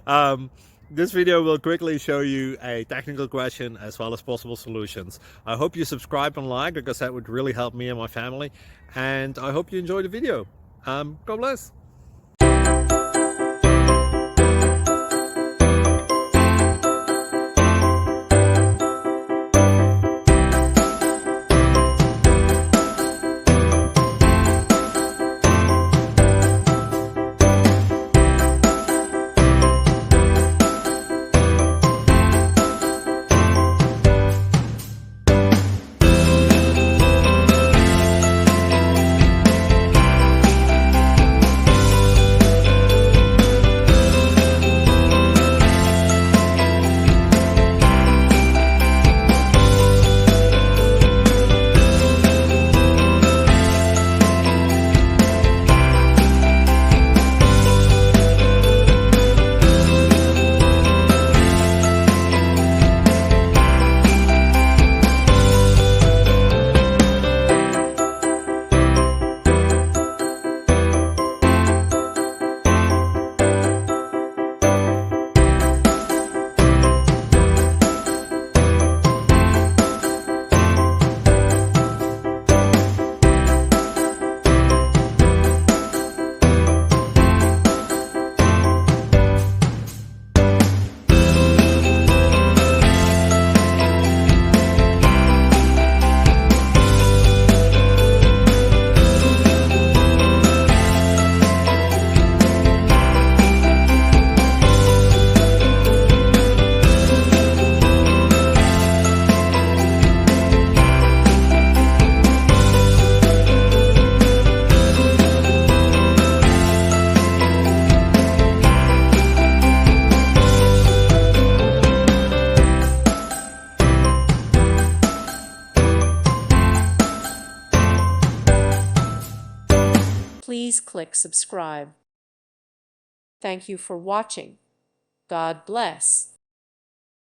um, this video will quickly show you a technical question as well as possible solutions. I hope you subscribe and like, because that would really help me and my family. And I hope you enjoy the video. God bless. Please click subscribe. Thank you for watching. God bless.